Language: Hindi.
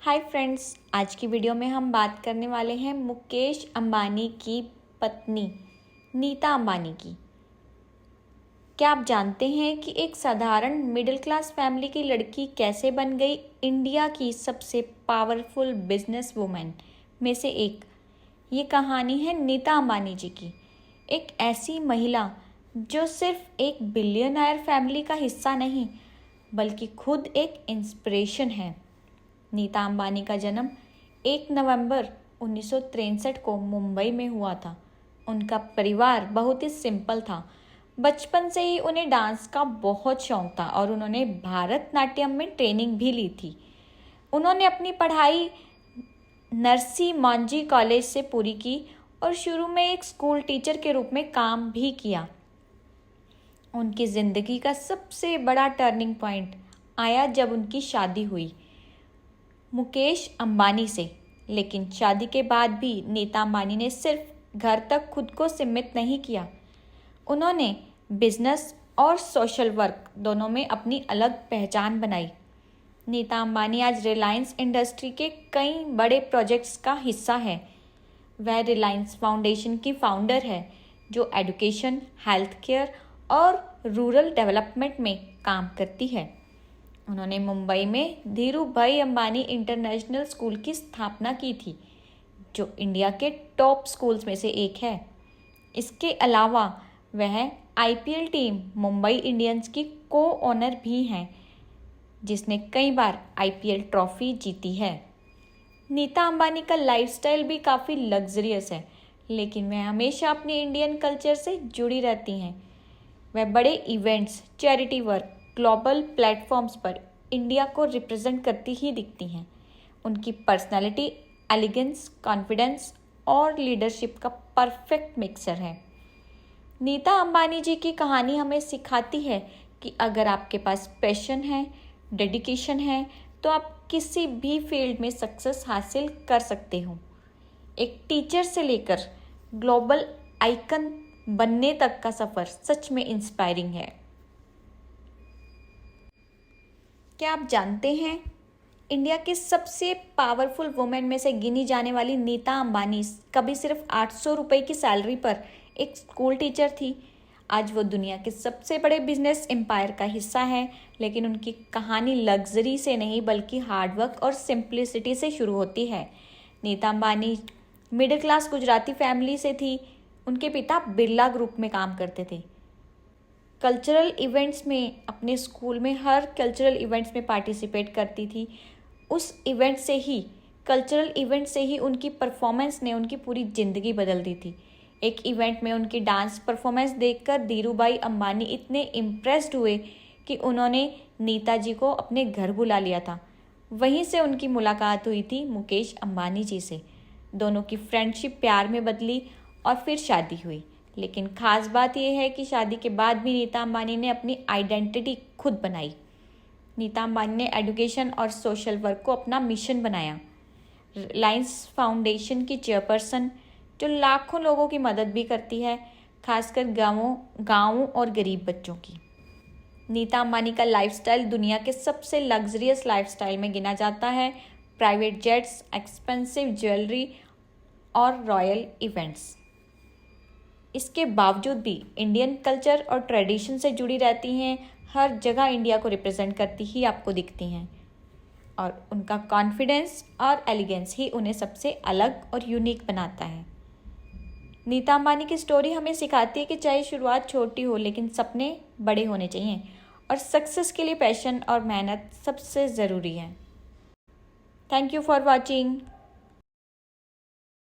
हाय फ्रेंड्स, आज की वीडियो में हम बात करने वाले हैं मुकेश अंबानी की पत्नी नीता अंबानी की। क्या आप जानते हैं कि एक साधारण मिडिल क्लास फैमिली की लड़की कैसे बन गई इंडिया की सबसे पावरफुल बिजनेस वुमेन में से एक। ये कहानी है नीता अंबानी जी की, एक ऐसी महिला जो सिर्फ एक बिलियनर फैमिली का हिस्सा नहीं बल्कि खुद एक इंस्पिरेशन है। नीता अंबानी का जन्म 1 नवंबर 1963 को मुंबई में हुआ था। उनका परिवार बहुत ही सिंपल था। बचपन से ही उन्हें डांस का बहुत शौक था और उन्होंने भारतनाट्यम में ट्रेनिंग भी ली थी। उन्होंने अपनी पढ़ाई नरसी मांझी कॉलेज से पूरी की और शुरू में एक स्कूल टीचर के रूप में काम भी किया। उनकी ज़िंदगी का सबसे बड़ा टर्निंग पॉइंट आया जब उनकी शादी हुई मुकेश अंबानी से। लेकिन शादी के बाद भी नीता अंबानी ने सिर्फ घर तक खुद को सीमित नहीं किया। उन्होंने बिजनेस और सोशल वर्क दोनों में अपनी अलग पहचान बनाई। नीता अंबानी आज रिलायंस इंडस्ट्री के कई बड़े प्रोजेक्ट्स का हिस्सा है। वह रिलायंस फाउंडेशन की फाउंडर है जो एजुकेशन, हेल्थ केयर और रूरल डेवलपमेंट में काम करती है। उन्होंने मुंबई में धीरूभाई अंबानी इंटरनेशनल स्कूल की स्थापना की थी जो इंडिया के टॉप स्कूल्स में से एक है। इसके अलावा वह आईपीएल टीम मुंबई इंडियंस की को ओनर भी हैं जिसने कई बार आईपीएल ट्रॉफी जीती है। नीता अंबानी का लाइफस्टाइल भी काफ़ी लग्जरियस है, लेकिन वह हमेशा अपनी इंडियन कल्चर से जुड़ी रहती हैं। वह बड़े events, charity work, global platforms पर इंडिया को रिप्रेजेंट करती ही दिखती हैं। उनकी पर्सनालिटी एलिगेंस, कॉन्फिडेंस और लीडरशिप का परफेक्ट मिक्सर है। नीता अंबानी जी की कहानी हमें सिखाती है कि अगर आपके पास पैशन है, डेडिकेशन है, तो आप किसी भी फील्ड में सक्सेस हासिल कर सकते हो। एक टीचर से लेकर ग्लोबल आइकन बनने तक का सफ़र सच में इंस्पायरिंग है। क्या आप जानते हैं इंडिया की सबसे पावरफुल वुमेन में से गिनी जाने वाली नीता अंबानी कभी सिर्फ 800 रुपये की सैलरी पर एक स्कूल टीचर थी। आज वो दुनिया के सबसे बड़े बिजनेस एम्पायर का हिस्सा है। लेकिन उनकी कहानी लग्जरी से नहीं बल्कि हार्डवर्क और सिंप्लिसिटी से शुरू होती है। Nita Ambani middle class Gujarati family से थी। उनके पिता बिरला ग्रुप में काम करते थे। कल्चरल इवेंट्स में अपने स्कूल में हर कल्चरल इवेंट्स में पार्टिसिपेट करती थी। उस इवेंट से ही कल्चरल इवेंट से ही उनकी परफॉर्मेंस ने उनकी पूरी ज़िंदगी बदल दी थी। एक इवेंट में उनकी डांस परफॉर्मेंस देखकर धीरूभाई अंबानी इतने इम्प्रेस्ड हुए कि उन्होंने नीता जी को अपने घर बुला लिया था। वहीं से उनकी मुलाकात हुई थी मुकेश अंबानी जी से। दोनों की फ्रेंडशिप प्यार में बदली और फिर शादी हुई। लेकिन ख़ास बात यह है कि शादी के बाद भी नीता अंबानी ने अपनी आइडेंटिटी खुद बनाई। नीता अंबानी ने एजुकेशन और सोशल वर्क को अपना मिशन बनाया। रिलायंस फाउंडेशन की चेयरपर्सन जो लाखों लोगों की मदद भी करती है, खासकर गाँवों और गरीब बच्चों की। नीता अंबानी का लाइफस्टाइल दुनिया के सबसे लग्जरियस लाइफस्टाइल में गिना जाता है। प्राइवेट जेट्स, एक्सपेंसिव ज्वेलरी और रॉयल इवेंट्स। इसके बावजूद भी इंडियन कल्चर और ट्रेडिशन से जुड़ी रहती हैं। हर जगह इंडिया को रिप्रेजेंट करती ही आपको दिखती हैं और उनका कॉन्फिडेंस और एलिगेंस ही उन्हें सबसे अलग और यूनिक बनाता है। नीता अंबानी की स्टोरी हमें सिखाती है कि चाहे शुरुआत छोटी हो लेकिन सपने बड़े होने चाहिए और सक्सेस के लिए पैशन और मेहनत सबसे ज़रूरी है। Thank you for watching.